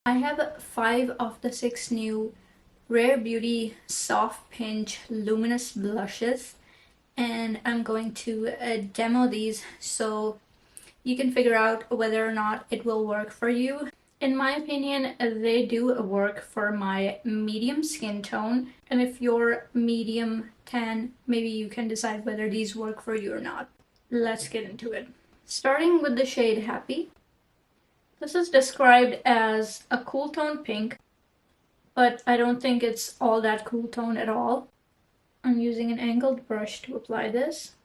I have 5 of the 6 new Rare Beauty Soft Pinch Luminous blushes, and I'm going to demo these so you can figure out whether or not it will work for you. In my opinion, they do work for my medium skin tone, and if you're medium tan, maybe you can decide whether these work for you or not. Let's get into it. Starting with the shade Happy. This is described as a cool tone pink, but I don't think it's all that cool tone at all. I'm using an angled brush to apply this.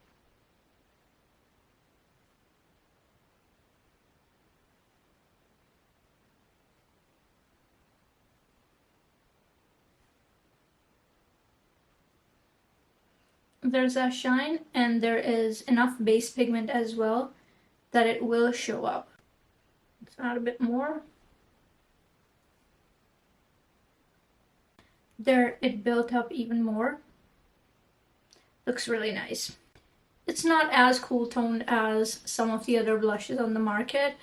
There's a shine and there is enough base pigment as well that it will show up. Let's add a bit more. There, it built up even more. Looks really nice. It's not as cool toned as some of the other blushes on the market,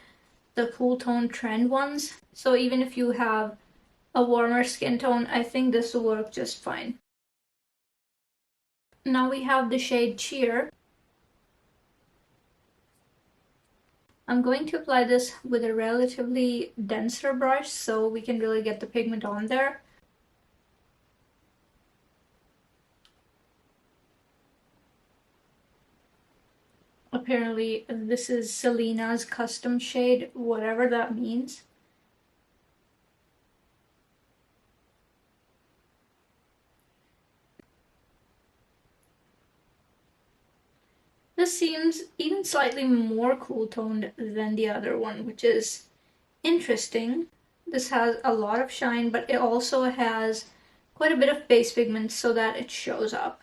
the cool tone trend ones. So even if you have a warmer skin tone, I think this will work just fine. Now we have the shade Cheer. I'm going to apply this with a relatively denser brush so we can really get the pigment on there. Apparently this is Selena's custom shade, whatever that means. This seems even slightly more cool toned than the other one, which is interesting. This has a lot of shine, but it also has quite a bit of base pigment so that it shows up.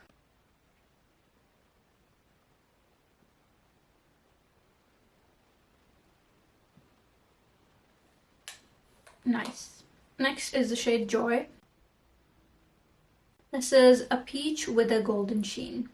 Nice. Next is the shade Joy. This is a peach with a golden sheen.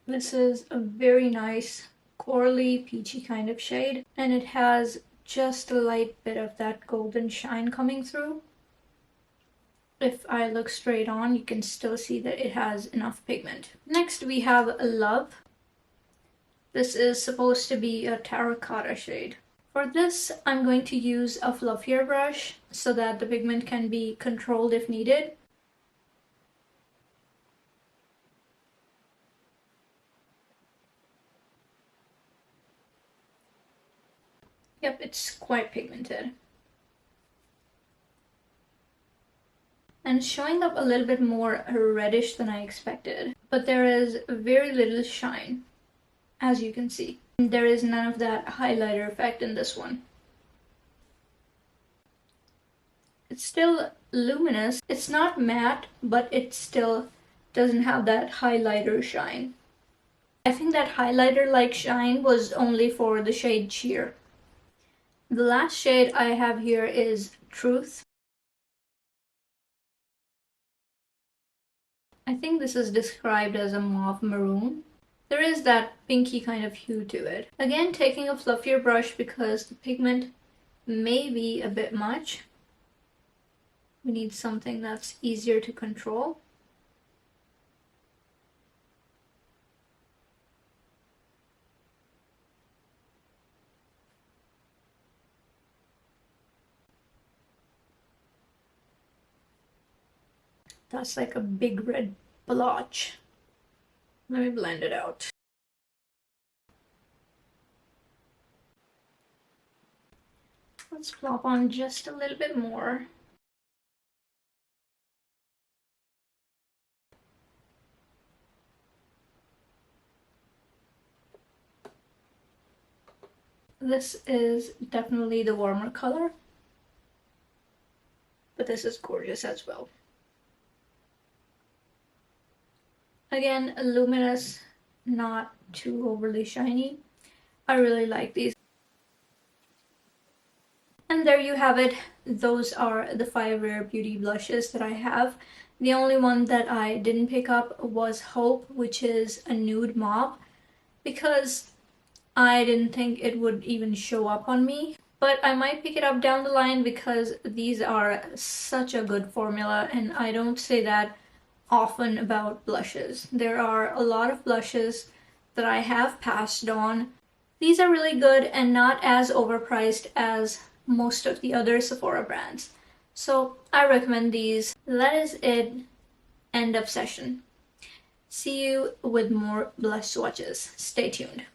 This is a very nice corally peachy kind of shade, and it has just a light bit of that golden shine coming through. If I look straight on, you can still see that it has enough pigment. Next we have Love. This is supposed to be a terracotta shade. For this, I'm going to use a fluffier brush so that the pigment can be controlled if needed. Yep, it's quite pigmented. And it's showing up a little bit more reddish than I expected, but there is very little shine, as you can see. There is none of that highlighter effect in this one. It's still luminous. It's not matte, but it still doesn't have that highlighter shine. I think that highlighter-like shine was only for the shade Cheer. The last shade I have here is Truth. I think this is described as a mauve maroon. There is that pinky kind of hue to it. Again, taking a fluffier brush because the pigment may be a bit much. We need something that's easier to control. That's like a big red blotch. Let me blend it out. Let's plop on just a little bit more. This is definitely the warmer color, but this is gorgeous as well. Again, Luminous, not too overly shiny. I really like these. And there you have it. Those are the 5 Rare Beauty blushes that I have. The only one that I didn't pick up was Hope, which is a nude mauve, because I didn't think it would even show up on me. But I might pick it up down the line because these are such a good formula, and I don't say that often about blushes. There are a lot of blushes that I have passed on. These are really good and not as overpriced as most of the other Sephora brands. So I recommend these. That is it. End of session. See you with more blush swatches. Stay tuned.